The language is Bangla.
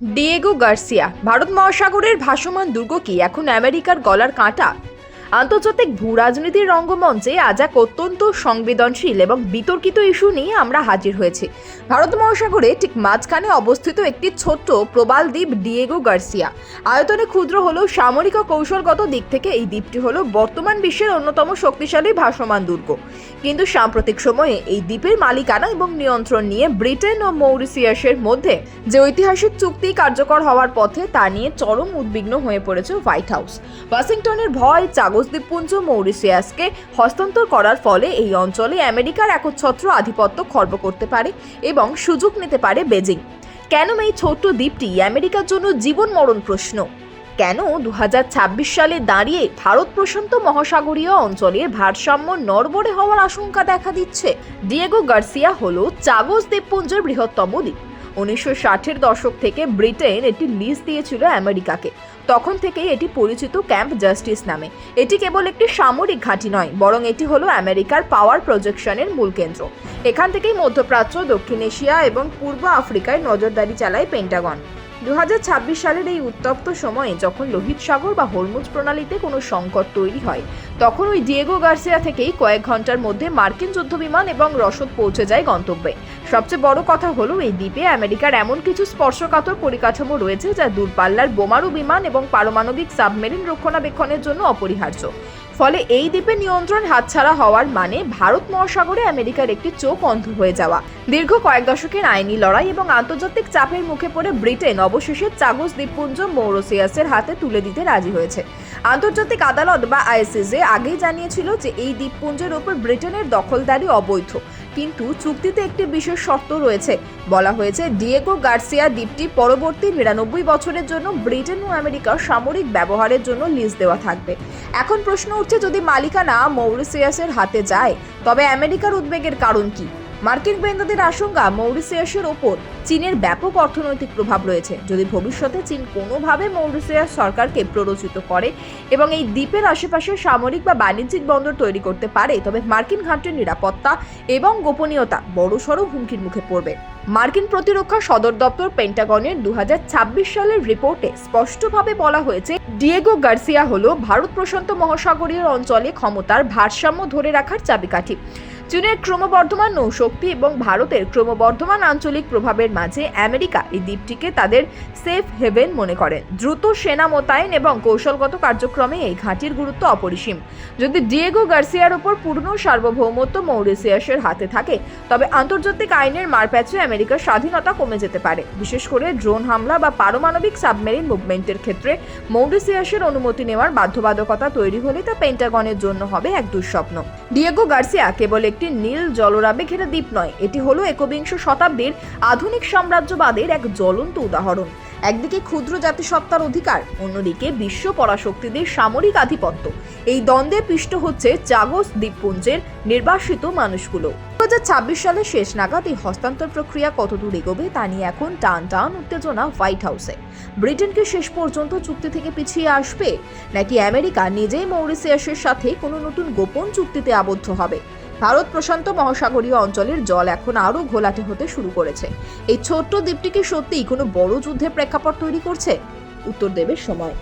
ডিয়েগো গার্সিয়া ভারত মহাসাগরের ভাসমান দুর্গ কি এখন আমেরিকার গলার কাঁটা? আন্তর্জাতিক ভূ রাজনীতির রঙ্গমঞ্চে আজ এক অত্যন্ত সংবেদনশীল এবং বিতর্কিত ইস্যু নিয়ে আমরা হাজির হয়েছি। ভারত মহাসাগরে ঠিক মাঝখানে অবস্থিত একটি ছোট্ট প্রবাল দ্বীপ ডিয়েগো গার্সিয়া। আয়তনে ক্ষুদ্র হলেও সামরিক ও কৌশলগত দিক থেকে এই দ্বীপটি হলো বর্তমান বিশ্বের অন্যতম শক্তিশালী ভাসমান দুর্গ। কিন্তু সাম্প্রতিক সময়ে এই দ্বীপের মালিকানা এবং নিয়ন্ত্রণ নিয়ে ব্রিটেন ও মৌরিসিয়াসের মধ্যে যে ঐতিহাসিক চুক্তি কার্যকর হওয়ার পথে তা নিয়ে চরম উদ্বিগ্ন হয়ে পড়েছে হোয়াইট হাউস। ওয়াশিংটনের ভয় চাগস দ্বীপপুঞ্জ মৌরিসিয়াসকে হস্তান্তর করার ফলে এই অঞ্চলে আমেরিকার একচ্ছত্র আধিপত্য খর্ব করতে পারে এবং সুযোগ নিতে পারে বেজিং। কেন এই ছোট্ট দ্বীপটি আমেরিকার জন্য জীবন মরণ প্রশ্ন? কেন 2026 সালে দাঁড়িয়ে ভারত প্রশান্ত মহাসাগরীয় অঞ্চলের ভারসাম্য নড়বড়ে হওয়ার আশঙ্কা দেখা দিচ্ছে? ডিয়েগো গার্সিয়া হলো চাগস দ্বীপপুঞ্জের বৃহত্তম দ্বীপ। 1960-এর দশক থেকে ব্রিটেন এটি লিজ দিয়েছিল আমেরিকাকে। তখন থেকেই এটি পরিচিত ক্যাম্প জাস্টিস নামে। এটি কেবল একটি সামরিক ঘাঁটি নয়, বরং এটি হলো আমেরিকার পাওয়ার প্রজেকশনের মূল কেন্দ্র। এখান থেকেই মধ্যপ্রাচ্য, দক্ষিণ এশিয়া এবং পূর্ব আফ্রিকায় নজরদারি চালায় পেন্টাগন। 2026 সালের এই উত্তপ্ত সময়ে যখন লোহিত সাগর বা হরমুজ প্রণালীতে কোনো সংকট তৈরি হয়, তখন ওই ডিয়েগো গার্সিয়া থেকেই কয়েক ঘন্টার মধ্যে মার্কিন যুদ্ধবিমান এবং রসদ পৌঁছে যায় গন্তব্যে। সবচেয়ে বড় কথা হলো এই দ্বীপে আমেরিকার এমন কিছু স্পর্শকাতর পরিকাঠামো রয়েছে যা দূরপাল্লার বোমারু বিমান এবং পারমাণবিক সাবমেরিন রক্ষণাবেক্ষণের জন্য অপরিহার্য। ফলে এই দ্বীপে নিয়ন্ত্রণ হাতছাড়া হওয়ার মানে ভারত মহাসাগরে আমেরিকার একটি চোখ অন্ধ হয়ে যাওয়া। দীর্ঘ কয়েক দশকের আইনি লড়াই এবং আন্তর্জাতিক চাপের মুখে পড়ে ব্রিটেন অবশেষে চাগস দ্বীপপুঞ্জ মৌরিসিয়াসের হাতে তুলে দিতে রাজি হয়েছে। আন্তর্জাতিক আদালত বা আইসিজে আগেই জানিয়েছিল যে এই দ্বীপপুঞ্জের উপর ব্রিটেনের দখলদারি অবৈধ, কিন্তু চুক্তিতে একটি বিশেষ শর্ত রয়েছে। বলা হয়েছে ডিয়েগো গার্সিয়া দ্বীপটি পরবর্তী 99 বছরের জন্য ব্রিটেন ও আমেরিকার সামরিক ব্যবহারের জন্য লিজ দেওয়া থাকবে। এখন প্রশ্ন উঠছে, যদি মালিকানা মৌরিসিয়াসের হাতে যায় তবে আমেরিকার উদ্বেগের কারণ কি? মার্কিন গোয়েন্দাদের আশঙ্কা মৌরিসিয়াসের ওপর চীনের ব্যাপক অর্থনৈতিক প্রভাব রয়েছে। যদি ভবিষ্যতে চীন কোনোভাবে মৌরিসিয়াস সরকারকে প্ররোচিত করে এবং এই দ্বীপের আশেপাশে সামরিক বা বাণিজ্যিক বন্দর তৈরি করতে পারে, তবে মার্কিন ঘাঁটির নিরাপত্তা এবং গোপনীয়তা বড়সড় হুমকির মুখে পড়বে। মার্কিন প্রতিরক্ষা সদর দপ্তর পেন্টাগনের 2026 সালের রিপোর্টে স্পষ্টভাবে বলা হয়েছে, ডিয়েগো গার্সিয়া হলো ভারত প্রশান্ত মহাসাগরীয় অঞ্চলে ক্ষমতার ভারসাম্য ধরে রাখার চাবিকাঠি। চীনের ক্রমবর্ধমান নৌশক্তি এবং ভারতের ক্রমবর্ধমান আঞ্চলিক প্রভাবের মাঝে আমেরিকা এই দ্বীপটিকে তাদের সেফ হেভেন মনে করেন। দ্রুত সেনা মোতায়েন এবং কৌশলগত কার্যক্রমে এই ঘাঁটির গুরুত্ব অপরিসীম। যদি ডিয়েগো গার্সিয়ার উপর পূর্ণ সার্বভৌমত্ব মৌরিসিয়াসের হাতে থাকে, তবে আন্তর্জাতিক আইনের মারপ্যাচে আমেরিকার স্বাধীনতা কমে যেতে পারে। বিশেষ করে ড্রোন হামলা বা পারমাণবিক সাবমেরিন মুভমেন্টের ক্ষেত্রে মৌরিসিয়াসের অনুমতি নেওয়ার বাধ্যবাধকতা তৈরি হলে তা পেন্টাগনের জন্য হবে এক দুঃস্বপ্ন। ডিয়েগো গার্সিয়া কেবল একটি নীল জলরাবে ঘেরা দ্বীপ নয়, এটি হলো একবিংশ শতাব্দীর আধুনিক সাম্রাজ্যবাদের এক জ্বলন্ত উদাহরণ। একদিকে ক্ষুদ্র জাতিসত্তার অধিকার, অন্যদিকে বিশ্ব পরাশক্তিদের সামরিক আধিপত্য। এই দ্বন্দ্বে পিষ্ট হচ্ছে চাগস দ্বীপপুঞ্জের নির্বাসিত মানুষগুলো। 2026 সালের শেষ নাগাদ এই হস্তান্তর প্রক্রিয়া কতদূর এগোবে তা নিয়ে এখন টান উত্তেজনা হোয়াইট হাউসে। ব্রিটেন কি শেষ পর্যন্ত চুক্তি থেকে পিছিয়ে আসবে, নাকি আমেরিকা নিজেই মৌরিসিয়াসের সাথে কোনো নতুন গোপন চুক্তিতে আবদ্ধ হবে? ভারত প্রশান্ত মহাসাগরীয় অঞ্চলের জল এখন আরও ঘোলাটে হতে শুরু করেছে। এই ছোট্ট দ্বীপটি কি সত্যিই কোনো বড় যুদ্ধের প্রেক্ষাপট তৈরি করছে? উত্তর দেবে সময়।